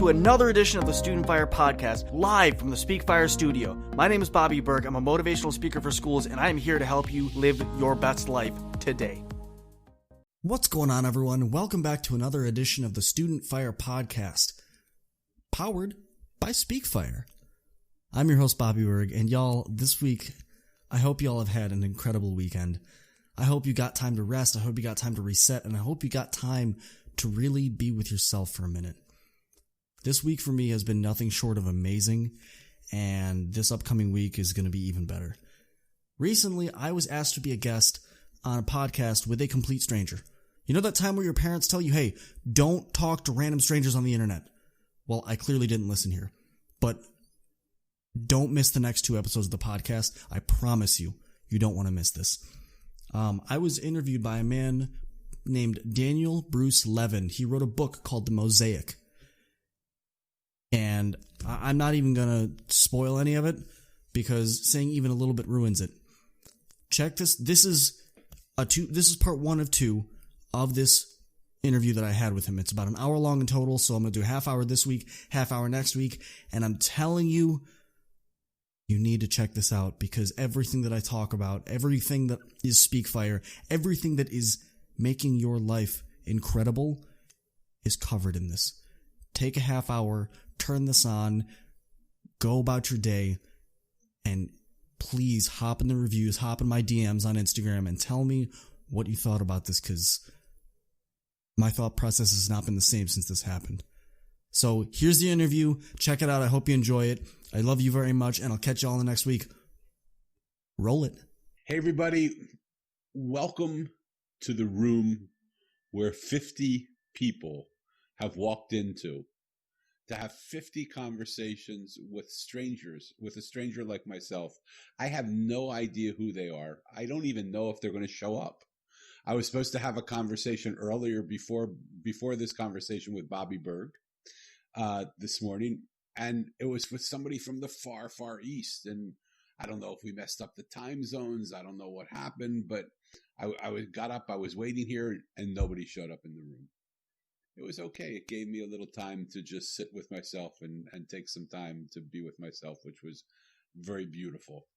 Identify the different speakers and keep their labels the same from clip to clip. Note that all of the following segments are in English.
Speaker 1: to another edition of the StudentFyre podcast, live from the SpeakFyre studio. My name is Bobby Berg. I'm a motivational speaker for schools, and I am here to help you live your best life today. What's going on, everyone? Welcome back to another edition of the StudentFyre podcast, powered by SpeakFyre. I'm your host, Bobby Berg, and y'all, this week, I hope y'all have had an incredible weekend. I hope you got time to rest, I hope you got time to reset, and I hope you got time to really be with yourself for a minute. This week for me has been nothing short of amazing, and this upcoming week is going to be even better. Recently, I was asked to be a guest on a podcast with a complete stranger. You know that time where your parents tell you, hey, don't talk to random strangers on the internet? Well, I clearly didn't listen here, but don't miss the next 2 episodes of the podcast. I promise you, you don't want to miss this. I was interviewed by a man named Daniel Bruce Levin. He wrote a book called The Mosaic. And I'm not even going to spoil any of it because saying even a little bit ruins it. Check this. This is part 1 of 2 of this interview that I had with him. It's about an hour long in total, so I'm going to do half hour this week, half hour next week, and I'm telling you, you need to check this out because everything that I talk about, everything that is SpeakFyre, everything that is making your life incredible is covered in this. Take a half hour, turn this on, go about your day, and please hop in the reviews, hop in my DMs on Instagram and tell me what you thought about this because my thought process has not been the same since this happened. So here's the interview. Check it out. I hope you enjoy it. I love you very much, and I'll catch you all in the next week. Roll it.
Speaker 2: Hey, everybody. Welcome to the room where 50 people have walked into to have 50 conversations with strangers, with a stranger like myself. I have no idea who they are. I don't even know if they're going to show up. I was supposed to have a conversation earlier before this conversation with Bobby Berg this morning, and it was with somebody from the far, far east. And I don't know if we messed up the time zones. I don't know what happened, but I got up, I was waiting here, and nobody showed up in the room. It was okay. It gave me a little time to just sit with myself and take some time to be with myself, which was very beautiful.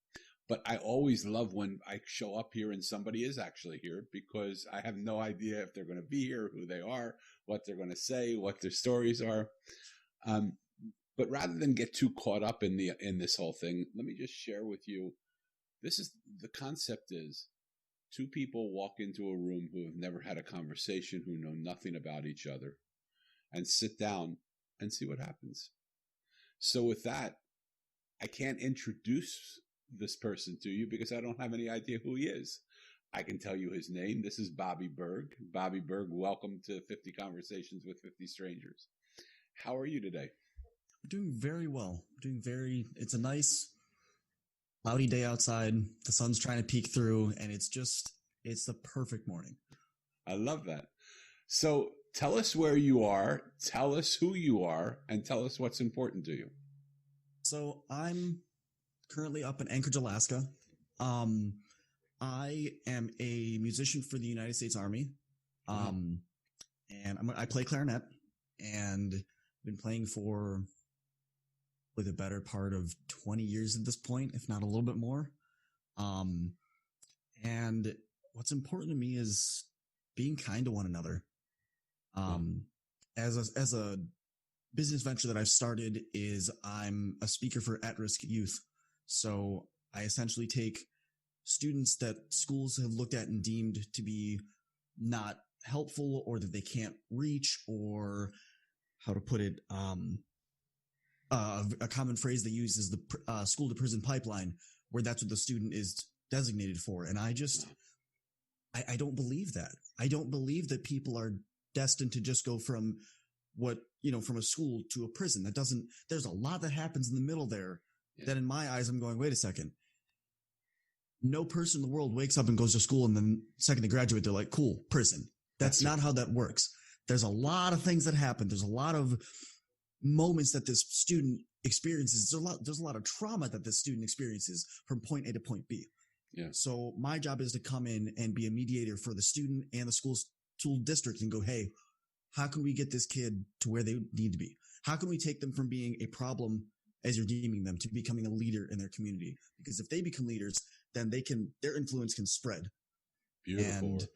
Speaker 2: But I always love when I show up here and somebody is actually here because I have no idea if they're going to be here, who they are, what they're going to say, what their stories are. But rather than get too caught up in this whole thing, let me just share with you. The concept is 2 people walk into a room who have never had a conversation, who know nothing about each other, and sit down and see what happens. So with that, I can't introduce this person to you because I don't have any idea who he is. I can tell you his name. This is Bobby Berg. Bobby Berg, welcome to 50 Conversations with 50 Strangers. How are you today?
Speaker 1: I'm doing very well. It's a nice cloudy day outside. The sun's trying to peek through, and it's the perfect morning.
Speaker 2: I love that. So tell us where you are, tell us who you are, and tell us what's important to you.
Speaker 1: So I'm currently up in Anchorage, Alaska. I am a musician for the United States Army, and I play clarinet, and I've been playing for the better part of 20 years at this point, if not a little bit more. And what's important to me is being kind to one another. As a business venture that I've started is I'm a speaker for at-risk youth. So I essentially take students that schools have looked at and deemed to be not helpful or that they can't reach, or how to put it, a common phrase they use is the school to prison pipeline, where that's what the student is designated for. And I don't believe that. I don't believe that people are destined to just go from from a school to a prison. There's a lot that happens in the middle there that in my eyes, I'm going, wait a second. No person in the world wakes up and goes to school and then the second they graduate, they're like, cool, prison. That's not how that works. There's a lot of things that happen. There's a lot of moments that this student experiences. There's a lot of trauma that this student experiences from point A to point B.
Speaker 2: Yeah.
Speaker 1: So my job is to come in and be a mediator for the student and the school district and go, hey, how can we get this kid to where they need to be?
Speaker 3: How can we take them from being a problem, as you're deeming them, to becoming a leader in their community? Because if they become leaders, then their influence can spread.
Speaker 2: Beautiful
Speaker 3: And
Speaker 2: work.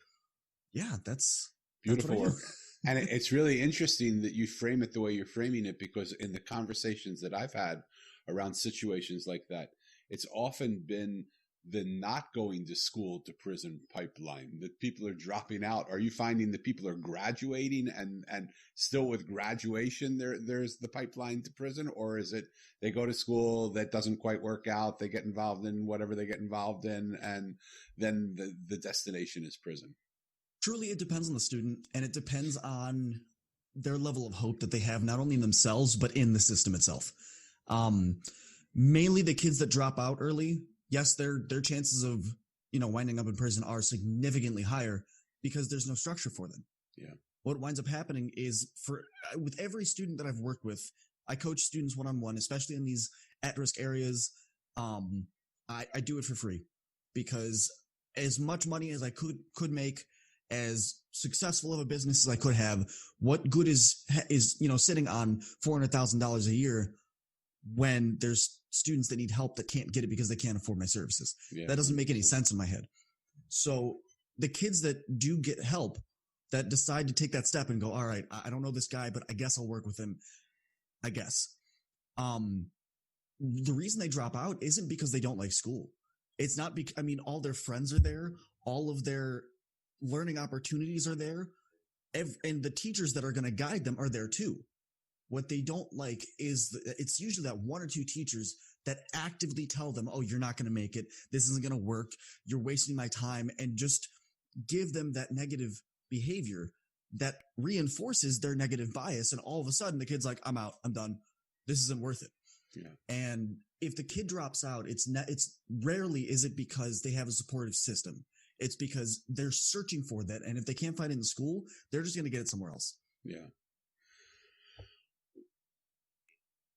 Speaker 3: yeah, that's
Speaker 2: Beautiful
Speaker 3: what I do.
Speaker 2: work. And it's really interesting that you frame it the way you're framing it, because in the conversations that I've had around situations like that, it's often been the not going to school to prison pipeline, that people are dropping out. Are you finding that people are graduating and still with graduation there's the pipeline to prison? Or is it they go to school, that doesn't quite work out, they get involved in whatever they get involved in, and then the destination is prison?
Speaker 3: Truly, it depends on the student, and it depends on their level of hope that they have, not only in themselves, but in the system itself. Mainly the kids that drop out early, yes, their chances of, winding up in prison are significantly higher because there's no structure for them.
Speaker 2: Yeah.
Speaker 3: What winds up happening is with every student that I've worked with, I coach students one-on-one, especially in these at-risk areas. I do it for free because as much money as I could make, as successful of a business as I could have, what good is sitting on $400,000 a year when there's students that need help that can't get it because they can't afford my services? Yeah, that doesn't make any sense in my head. So the kids that do get help, that decide to take that step and go, all right, I don't know this guy, but I guess I'll work with him. I guess. The reason they drop out isn't because they don't like school. It's not all their friends are there. All of their learning opportunities are there. And the teachers that are going to guide them are there too. What they don't like is it's usually that one or two teachers that actively tell them, oh, you're not going to make it. This isn't going to work. You're wasting my time, and just give them that negative behavior that reinforces their negative bias. And all of a sudden the kid's like, I'm out. I'm done. This isn't worth it.
Speaker 2: Yeah.
Speaker 3: And if the kid drops out, it's rarely is it because they have a supportive system. It's because they're searching for that. And if they can't find it in school, they're just going to get it somewhere else.
Speaker 2: Yeah.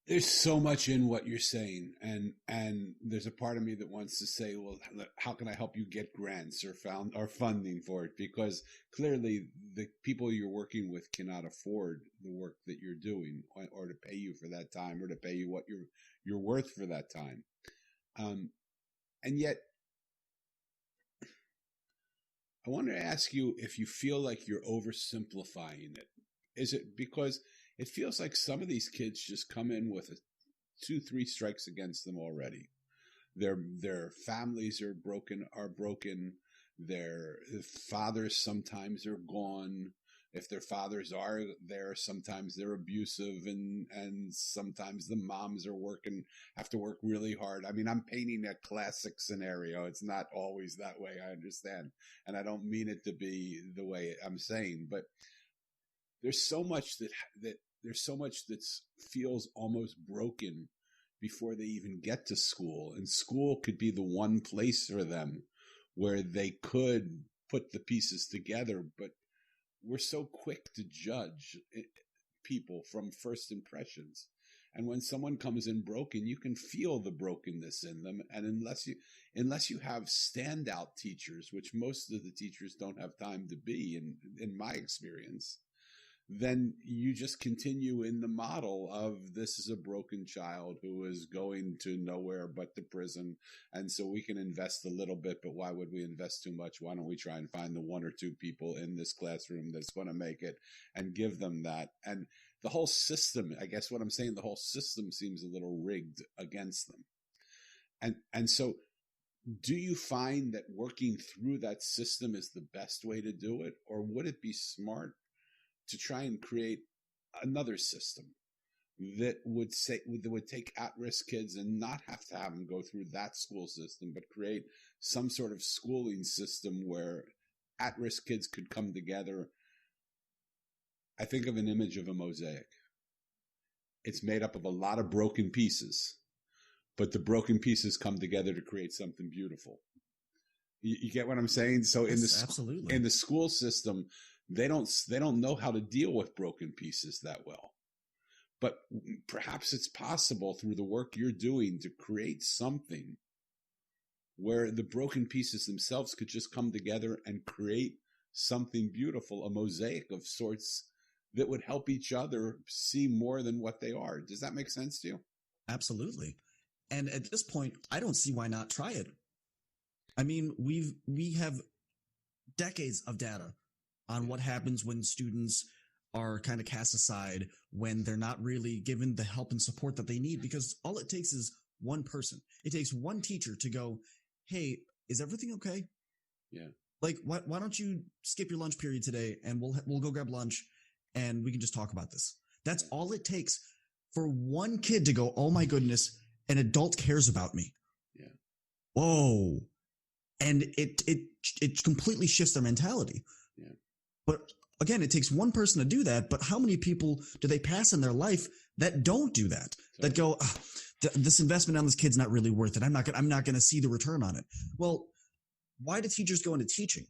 Speaker 2: There's so much in what you're saying. And there's a part of me that wants to say, well, how can I help you get grants or funding for it? Because clearly the people you're working with cannot afford the work that you're doing, or to pay you for that time, or to pay you what you're worth for that time. And yet, I want to ask you if you feel like you're oversimplifying it. Is it because it feels like some of these kids just come in with 2-3 strikes against them already? Their families are broken. Their fathers sometimes are gone. If their fathers are there, sometimes they're abusive, and sometimes the moms have to work really hard. I mean, I'm painting a classic scenario. It's not always that way, I understand. And I don't mean it to be the way I'm saying, but there's so much that feels almost broken before they even get to school. And school could be the one place for them where they could put the pieces together, but we're so quick to judge people from first impressions. And when someone comes in broken, you can feel the brokenness in them. And unless you have standout teachers, which most of the teachers don't have time to be, in my experience, then you just continue in the model of this is a broken child who is going to nowhere but to prison. And so we can invest a little bit, but why would we invest too much? Why don't we try and find the 1 or 2 people in this classroom that's going to make it and give them that? And the whole system, I guess what I'm saying, the whole system seems a little rigged against them. And so do you find that working through that system is the best way to do it? Or would it be smart to try and create another system that would take at-risk kids and not have to have them go through that school system, but create some sort of schooling system where at-risk kids could come together? I think of an image of a mosaic. It's made up of a lot of broken pieces, but the broken pieces come together to create something beautiful. You get what I'm saying? So
Speaker 3: Absolutely.
Speaker 2: In the school system, they don't know how to deal with broken pieces that well. But perhaps it's possible through the work you're doing to create something where the broken pieces themselves could just come together and create something beautiful, a mosaic of sorts that would help each other see more than what they are. Does that make sense to you?
Speaker 3: Absolutely. And at this point, I don't see why not try it. I mean, we have decades of data on what happens when students are kind of cast aside, when they're not really given the help and support that they need, because all it takes is one person. It takes one teacher to go, hey, is everything okay?
Speaker 2: Yeah.
Speaker 3: Like, why don't you skip your lunch period today and we'll go grab lunch and we can just talk about this. That's all it takes for one kid to go, oh my goodness, an adult cares about me.
Speaker 2: Yeah.
Speaker 3: Whoa. And it completely shifts their mentality.
Speaker 2: Yeah.
Speaker 3: But again, it takes one person to do that. But how many people do they pass in their life that don't do that? That go, this investment on this kid's not really worth it. I'm not going to see the return on it. Well, why do teachers go into teaching?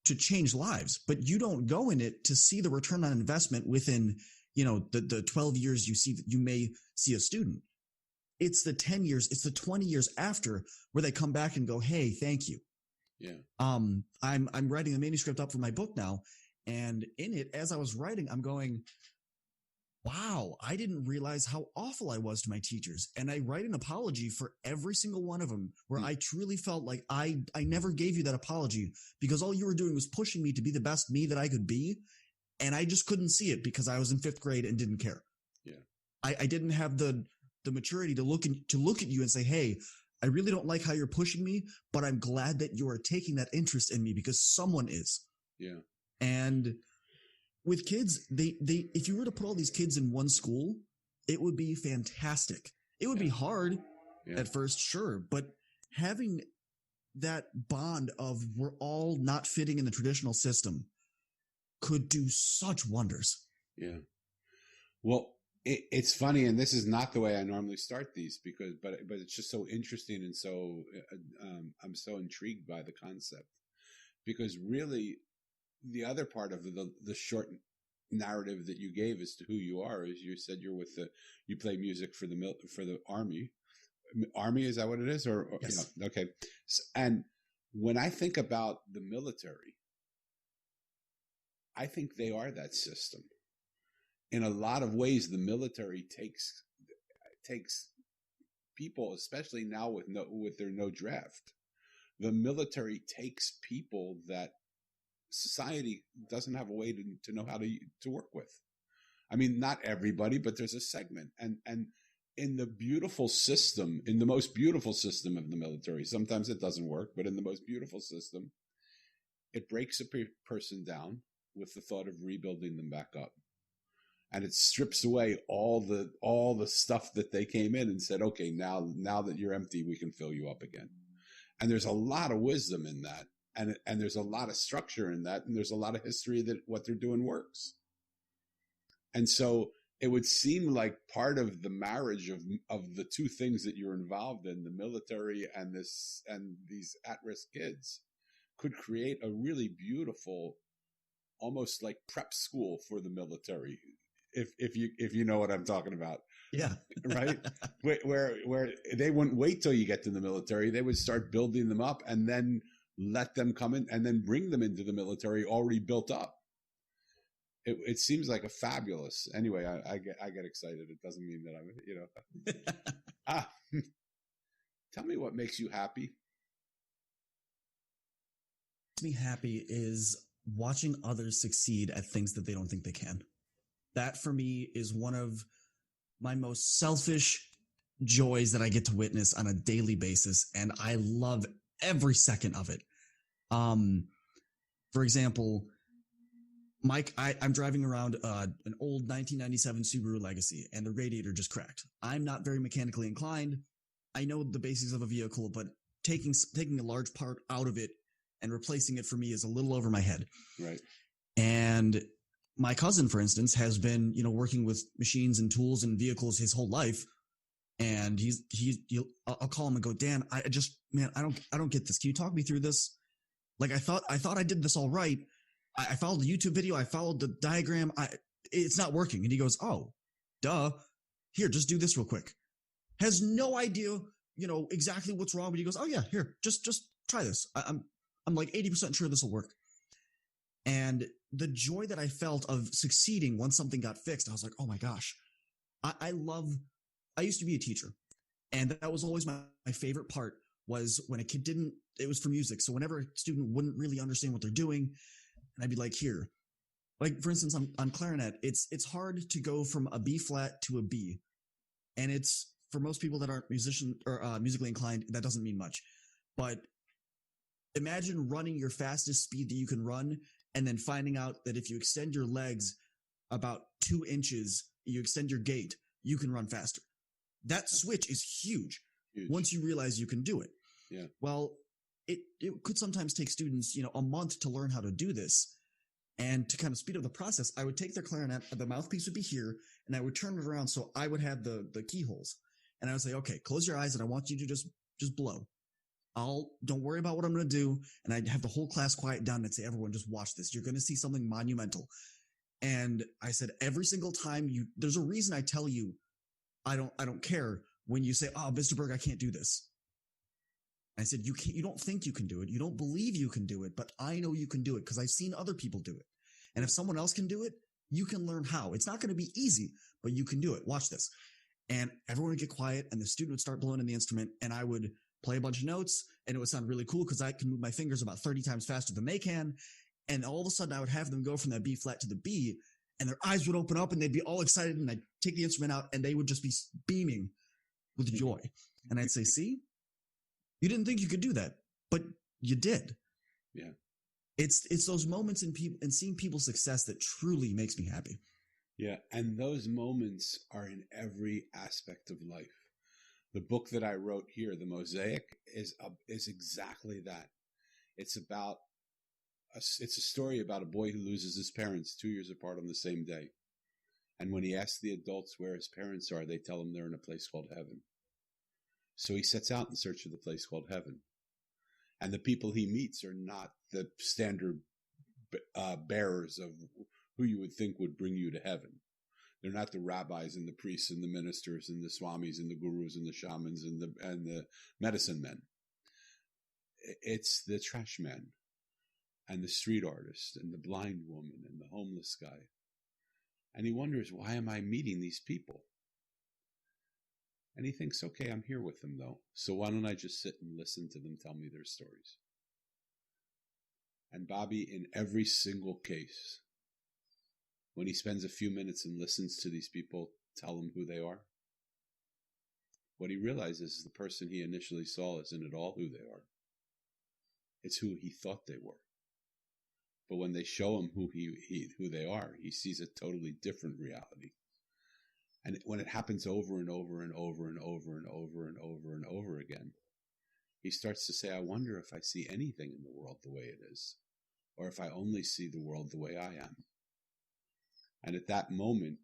Speaker 3: To change lives, but you don't go in it to see the return on investment within, the 12 years you may see a student. It's the 10 years, it's the 20 years after where they come back and go, hey, thank you.
Speaker 2: Yeah.
Speaker 3: I'm writing a manuscript up for my book now. And in it, as I was writing, I'm going, wow, I didn't realize how awful I was to my teachers. And I write an apology for every single one of them where I truly felt like I never gave you that apology because all you were doing was pushing me to be the best me that I could be. And I just couldn't see it because I was in 5th grade and didn't care.
Speaker 2: Yeah.
Speaker 3: I didn't have the maturity to look at you and say, hey, I really don't like how you're pushing me, but I'm glad that you are taking that interest in me because someone is.
Speaker 2: Yeah.
Speaker 3: And with kids, they if you were to put all these kids in one school, it would be fantastic. It would be hard at first, sure, but having that bond of we're all not fitting in the traditional system could do such wonders.
Speaker 2: Yeah. Well, it's funny, and this is not the way I normally start these but it's just so interesting, and so I'm so intrigued by the concept because really the other part of the short narrative that you gave as to who you are is you said you play music for the army. Is that what it is? Or
Speaker 3: yes.
Speaker 2: Okay. And when I think about the military, I think they are that system. In a lot of ways, the military takes people, especially now with their no draft. The military takes people that society doesn't have a way to know how to work with. I mean, not everybody, but there's a segment. And in the beautiful system, in the most beautiful system of the military, sometimes it doesn't work, but in the most beautiful system, it breaks a person down with the thought of rebuilding them back up. And it strips away all the stuff that they came in and said, okay, now that you're empty, we can fill you up again. And there's a lot of wisdom in that. And there's a lot of structure in that. And there's a lot of history that what they're doing works. And so it would seem like part of the marriage of the two things that you're involved in, the military and these at-risk kids, could create a really beautiful, almost like prep school for the military. If you know what I'm talking about.
Speaker 3: Yeah.
Speaker 2: Right? Where they wouldn't wait till you get to the military. They would start building them up and then let them come in and then bring them into the military already built up. It seems like a fabulous. Anyway, I get excited. It doesn't mean that I'm, tell me what makes you happy.
Speaker 3: What makes me happy is watching others succeed at things that they don't think they can. That for me is one of my most selfish joys that I get to witness on a daily basis. And I love every second of it. For example, Mike, I'm driving around an old 1997 Subaru Legacy and the radiator just cracked. I'm not very mechanically inclined. I know the basics of a vehicle, but taking a large part out of it and replacing it for me is a little over my head.
Speaker 2: Right.
Speaker 3: And my cousin, for instance, has been, working with machines and tools and vehicles his whole life. And I'll call him and go, Dan, I don't get this. Can you talk me through this? Like, I thought I did this all right. I followed the YouTube video. I followed the diagram. It's not working. And he goes, oh, duh. Here, just do this real quick. Has no idea, exactly what's wrong. But he goes, oh yeah, here, just try this. I'm like 80% sure this will work. And the joy that I felt of succeeding once something got fixed, I was like, oh my gosh, I used to be a teacher. And that was always my favorite part was when a kid it was for music. So whenever a student wouldn't really understand what they're doing, and I'd be like, here, like for instance, on clarinet, it's hard to go from a B flat to a B. And it's for most people that aren't musically inclined, that doesn't mean much. But imagine running your fastest speed that you can run and then finding out that if you extend your legs about 2 inches, you extend your gait, you can run faster. That switch is huge. Once you realize you can do it.
Speaker 2: Yeah.
Speaker 3: Well, it could sometimes take students, a month to learn how to do this. And to kind of speed up the process, I would take their clarinet, the mouthpiece would be here, and I would turn it around so I would have the keyholes. And I would say, okay, close your eyes and I want you to just blow. Don't worry about what I'm going to do. And I'd have the whole class quiet down and say, everyone, just watch this. You're going to see something monumental. And I said, every single time there's a reason I tell you, I don't care when you say, oh, Mr. Berg, I can't do this. I said, you don't think you can do it. You don't believe you can do it, but I know you can do it because I've seen other people do it. And if someone else can do it, you can learn how. It's not going to be easy, but you can do it. Watch this. And everyone would get quiet and the student would start blowing in the instrument and I would play a bunch of notes and it would sound really cool because I can move my fingers about 30 times faster than they can. And all of a sudden I would have them go from that B flat to the B and their eyes would open up and they'd be all excited and I'd take the instrument out and they would just be beaming with joy. And I'd say, see, you didn't think you could do that, but you did.
Speaker 2: Yeah.
Speaker 3: It's those moments in seeing people's success that truly makes me happy.
Speaker 2: Yeah. And those moments are in every aspect of life. The book that I wrote here, The Mosaic, is exactly that. It's a story about a boy who loses his parents 2 years apart on the same day. And when he asks the adults where his parents are, they tell him they're in a place called heaven. So he sets out in search of the place called heaven. And the people he meets are not the standard bearers of who you would think would bring you to heaven. They're not the rabbis and the priests and the ministers and the swamis and the gurus and the shamans and the medicine men. It's the trash man and the street artist and the blind woman and the homeless guy. And he wonders, why am I meeting these people? And he thinks, okay, I'm here with them though. So why don't I just sit and listen to them tell me their stories? And Bobby, in every single case, when he spends a few minutes and listens to these people tell him who they are, what he realizes is the person he initially saw isn't at all who they are. It's who he thought they were. But when they show him who they are, he sees a totally different reality. And when it happens over and over and over and over and over and over and over again, he starts to say, I wonder if I see anything in the world the way it is, or if I only see the world the way I am. And at that moment,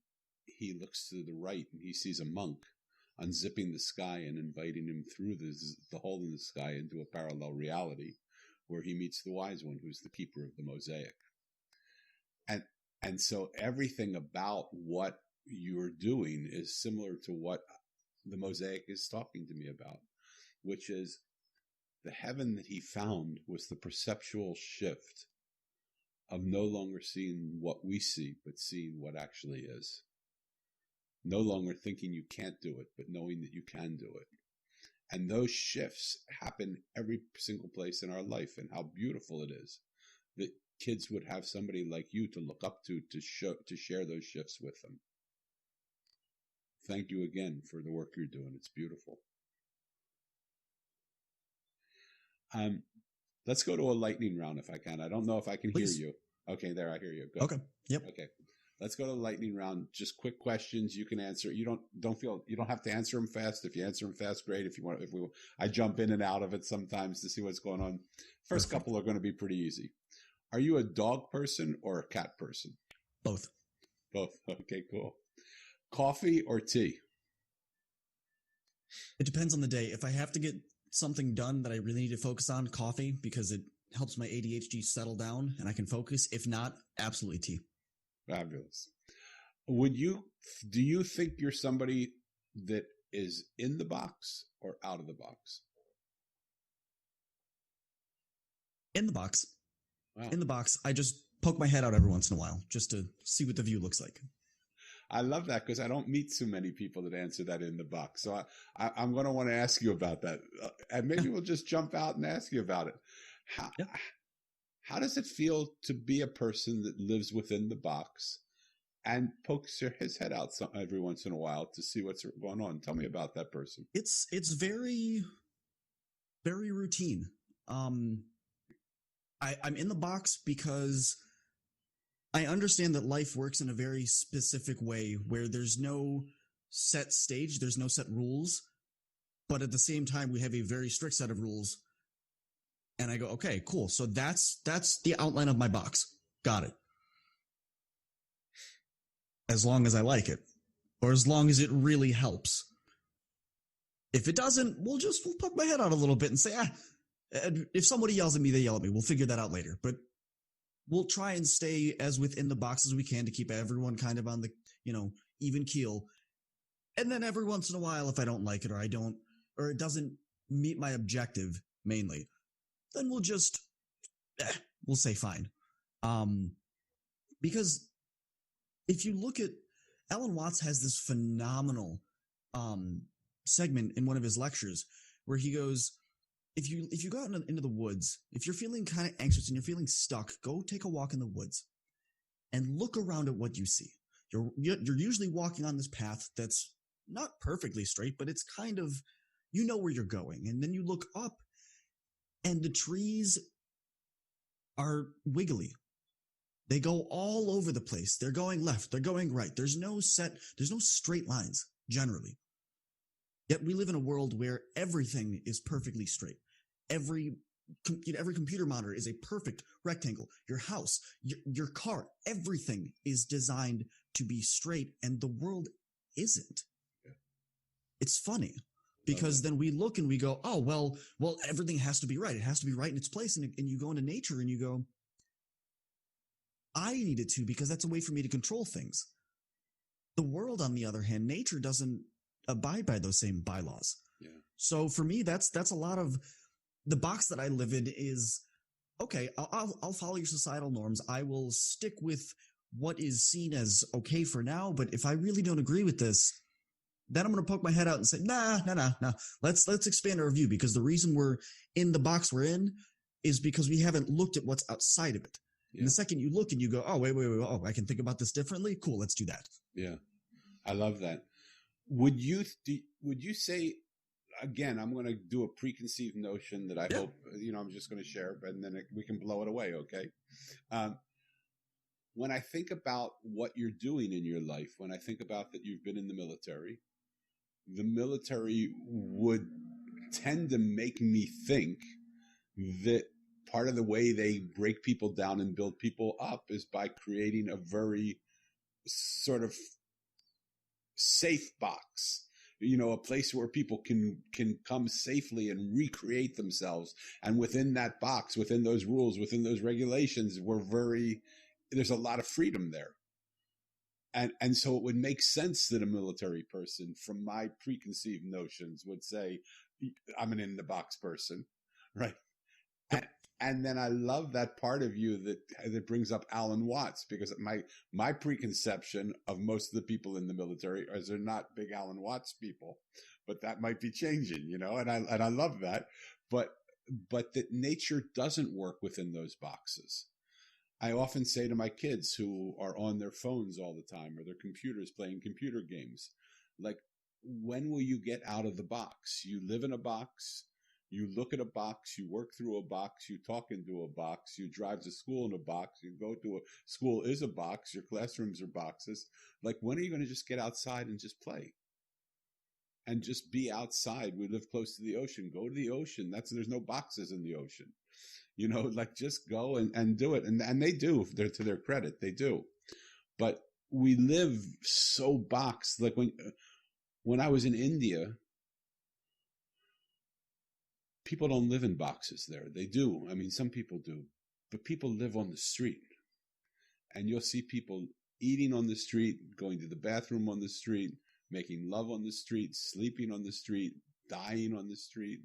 Speaker 2: he looks to the right and he sees a monk unzipping the sky and inviting him through the hole in the sky into a parallel reality where he meets the wise one who's the keeper of the Mosaic. And so everything about what you're doing is similar to what the Mosaic is talking to me about, which is the heaven that he found was the perceptual shift of no longer seeing what we see, but seeing what actually is. No longer thinking you can't do it, but knowing that you can do it. And those shifts happen every single place in our life, and how beautiful it is that kids would have somebody like you to look up to share those shifts with them. Thank you again for the work you're doing. It's beautiful. Let's go to a lightning round if I can. I don't know if I can
Speaker 3: Please.
Speaker 2: hear you. Okay, there, I hear you. Go.
Speaker 3: Okay. Yep.
Speaker 2: Okay. Let's go to the lightning round. Just quick questions you can answer. You don't have to answer them fast. If you answer them fast, great. I jump in and out of it sometimes to see what's going on. First couple are going to be pretty easy. Are you a dog person or a cat person?
Speaker 3: Both.
Speaker 2: Both. Okay, cool. Coffee or tea?
Speaker 3: It depends on the day. If I have to get something done that I really need to focus on, coffee, because it helps my ADHD settle down and I can focus. If not, absolutely tea.
Speaker 2: Fabulous. Do you think you're somebody that is in the box or out of the box?
Speaker 3: In the box.
Speaker 2: Wow.
Speaker 3: In the box. poke my head out every once in a while just to see what the view looks like.
Speaker 2: I love that because I don't meet too many people that answer that in the box. So I'm going to want to ask you about that. And maybe we'll just jump out and ask you about it. How does it feel to be a person that lives within the box and pokes his head out every once in a while to see what's going on? Tell me about that person.
Speaker 3: It's very, very routine. I'm in the box because I understand that life works in a very specific way where there's no set stage, there's no set rules, but at the same time, we have a very strict set of rules. And I go, okay, cool. So that's the outline of my box. Got it. As long as I like it, or as long as it really helps. If it doesn't, we'll poke my head out a little bit and say, if somebody yells at me, they yell at me. We'll figure that out later. But we'll try and stay as within the box as we can to keep everyone kind of on the, even keel. And then every once in a while, if I don't like it or it doesn't meet my objective mainly, then we'll say fine. Because if you look at Alan Watts has this phenomenal segment in one of his lectures where he goes, if you go out into the woods, if you're feeling kind of anxious and you're feeling stuck, go take a walk in the woods and look around at what you see. You're usually walking on this path that's not perfectly straight, but it's kind of, where you're going. And then you look up and the trees are wiggly. They go all over the place. They're going left. They're going right. There's no straight lines, generally. Yet we live in a world where everything is perfectly straight. Every computer monitor is a perfect rectangle. Your house, your car, everything is designed to be straight, and the world isn't. Yeah. It's funny. Because then we look and we go, oh, well, everything has to be right. It has to be right in its place. And you go into nature and you go, I need it to because that's a way for me to control things. The world, on the other hand, nature doesn't abide by those same bylaws. Yeah. So for me, that's a lot of the box that I live in is, okay, I'll follow your societal norms. I will stick with what is seen as okay for now. But if I really don't agree with this, then I'm going to poke my head out and say, nah. Let's expand our view because the reason we're in the box we're in is because we haven't looked at what's outside of it. Yeah. And the second you look and you go, oh, wait, oh, I can think about this differently. Cool. Let's do that.
Speaker 2: Yeah. I love that. Would you say, again, I'm going to do a preconceived notion that I hope, I'm just going to share, and then we can blow it away. Okay. When I think about what you're doing in your life, when I think about that you've been in the military would tend to make me think that part of the way they break people down and build people up is by creating a very sort of safe box, a place where people can come safely and recreate themselves. And within that box, within those rules, within those regulations, there's a lot of freedom there. And so it would make sense that a military person, from my preconceived notions, would say, I'm an in-the-box person, right? And then I love that part of you that brings up Alan Watts, because my preconception of most of the people in the military is they're not big Alan Watts people, but that might be changing, and I love that. But that nature doesn't work within those boxes. I often say to my kids who are on their phones all the time or their computers playing computer games, like, when will you get out of the box? You live in a box, you look at a box, you work through a box, you talk into a box, you drive to school in a box, you go to a school is a box, your classrooms are boxes. Like, when are you going to just get outside and just play? And just be outside. We live close to the ocean. Go to the ocean. There's no boxes in the ocean. Like, just go and do it. And they do, to their credit, they do. But we live so boxed. Like, when I was in India, people don't live in boxes there. They do. I mean, some people do. But people live on the street. And you'll see people eating on the street, going to the bathroom on the street, making love on the street, sleeping on the street, dying on the street.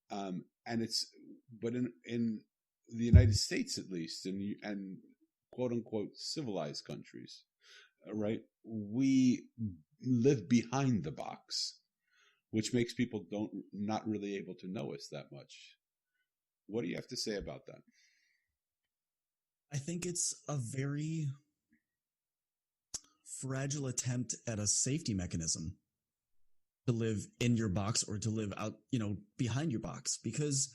Speaker 2: But in the United States, at least, and quote unquote civilized countries, right? We live behind the box, which makes people not really able to know us that much. What do you have to say about that?
Speaker 3: I think it's a very fragile attempt at a safety mechanism to live in your box or to live out, behind your box, because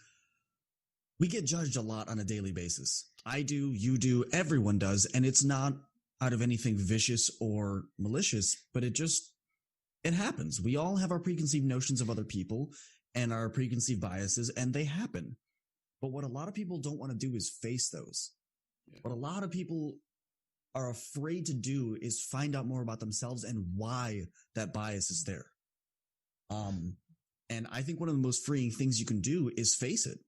Speaker 3: we get judged a lot on a daily basis. I do, you do, everyone does, and it's not out of anything vicious or malicious, but it happens. We all have our preconceived notions of other people and our preconceived biases, and they happen. But what a lot of people don't want to do is face those. Yeah. What a lot of people are afraid to do is find out more about themselves and why that bias is there. And I think one of the most freeing things you can do is face it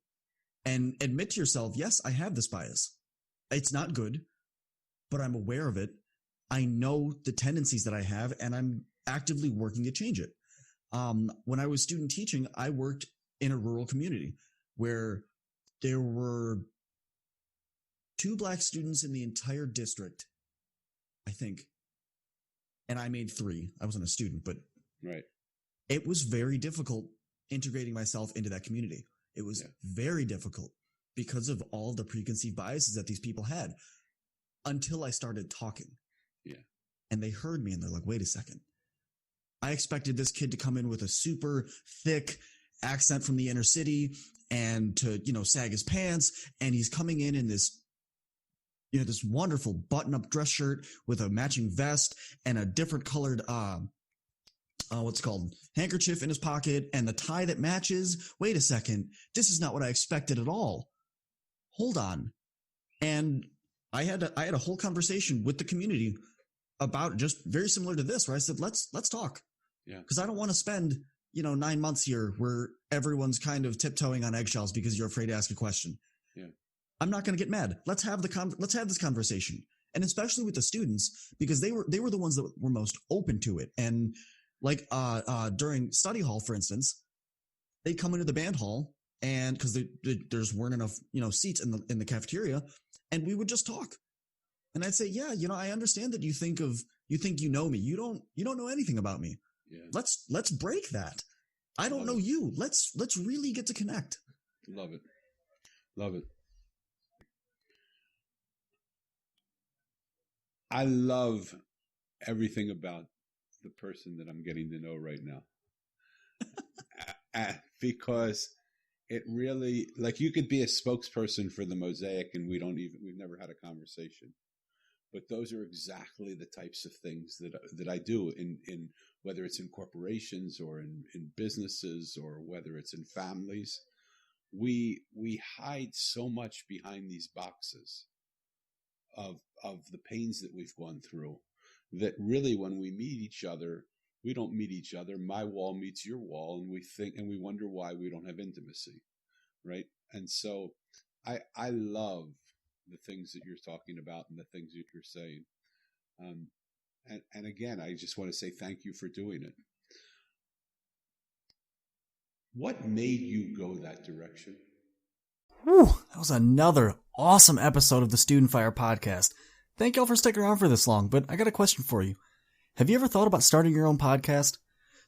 Speaker 3: and admit to yourself, yes, I have this bias. It's not good, but I'm aware of it. I know the tendencies that I have, and I'm actively working to change it. When I was student teaching, I worked in a rural community where there were 2 black students in the entire district, I think. And I made 3. I wasn't a student, but
Speaker 2: right.
Speaker 3: It was very difficult integrating myself into that community. It was very difficult because of all the preconceived biases that these people had until I started talking.
Speaker 2: Yeah.
Speaker 3: And they heard me and they're like, wait a second. I expected this kid to come in with a super thick accent from the inner city and to, sag his pants. And he's coming in this, this wonderful button-up dress shirt with a matching vest and a different colored, handkerchief in his pocket and the tie that matches. Wait a second. This is not what I expected at all. Hold on. And I had a whole conversation with the community about just very similar to this, where I said, let's talk.
Speaker 2: Yeah.
Speaker 3: Cause I don't want to spend, 9 months here where everyone's kind of tiptoeing on eggshells because you're afraid to ask a question.
Speaker 2: Yeah.
Speaker 3: I'm not going to get mad. Let's have this conversation. And especially with the students, because they were the ones that were most open to it. And like, during study hall, for instance, they'd come into the band hall and cause there's weren't enough, seats in the cafeteria, and we would just talk. And I'd say, yeah, I understand that you think you know me. You don't know anything about me.
Speaker 2: Yeah.
Speaker 3: Let's break that. I don't know you. Let's really get to connect.
Speaker 2: Love it. Love it. I love everything about the person that I'm getting to know right now. Because it really, like, you could be a spokesperson for the Mosaic and we've never had a conversation. But those are exactly the types of things that I do in whether it's in corporations or in businesses or whether it's in families. We hide so much behind these boxes of the pains that we've gone through that really when we meet each other, we don't meet each other. My wall meets your wall, and we wonder why we don't have intimacy, right? And so I love the things that you're talking about and the things that you're saying. And again, I just want to say thank you for doing it. What made you go that direction?
Speaker 1: Whew, that was another awesome episode of the StudentFyre podcast. Thank y'all for sticking around for this long, but I got a question for you. Have you ever thought about starting your own podcast?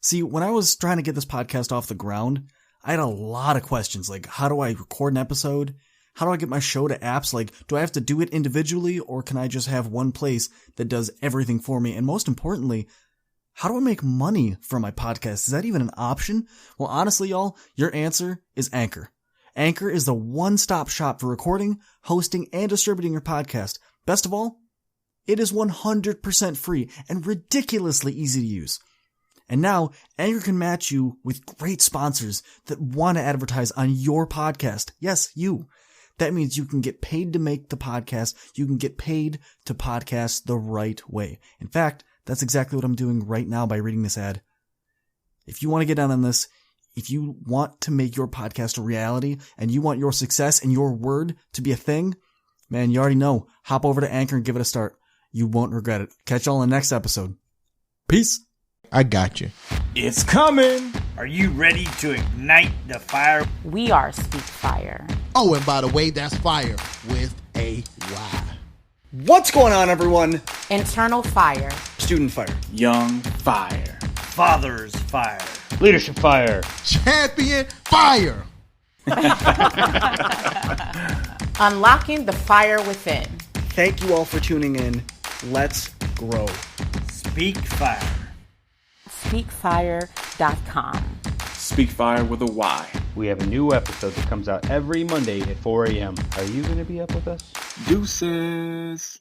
Speaker 1: See, when I was trying to get this podcast off the ground, I had a lot of questions, like how do I record an episode? How do I get my show to apps? Like, do I have to do it individually, or can I just have one place that does everything for me? And most importantly, how do I make money from my podcast? Is that even an option? Well, honestly, y'all, your answer is Anchor. Anchor is the one-stop shop for recording, hosting, and distributing your podcast. Best of all, it is 100% free and ridiculously easy to use. And now, Anchor can match you with great sponsors that want to advertise on your podcast. Yes, you. That means you can get paid to make the podcast. You can get paid to podcast the right way. In fact, that's exactly what I'm doing right now by reading this ad. If you want to get down on this, if you want to make your podcast a reality and you want your success and your word to be a thing, man, you already know. Hop over to Anchor and give it a start. You won't regret it. Catch y'all in the next episode. Peace.
Speaker 4: I got you.
Speaker 5: It's coming. Are you ready to ignite the fire?
Speaker 6: We are StudentFyre.
Speaker 4: Oh, and by the way, that's fire with a Y.
Speaker 1: What's going on, everyone?
Speaker 4: Internal fire.
Speaker 1: Student Fire.
Speaker 6: Young Fire.
Speaker 5: Father's Fire.
Speaker 6: Leadership Fire.
Speaker 7: Champion Fire.
Speaker 4: Unlocking the fire within.
Speaker 1: Thank you all for tuning in. Let's grow.
Speaker 5: Speak Fire.
Speaker 4: SpeakFyre.com.
Speaker 6: SpeakFyre with a Y. We have a new episode that comes out every Monday at 4 a.m. Are you going to be up with us? Deuces.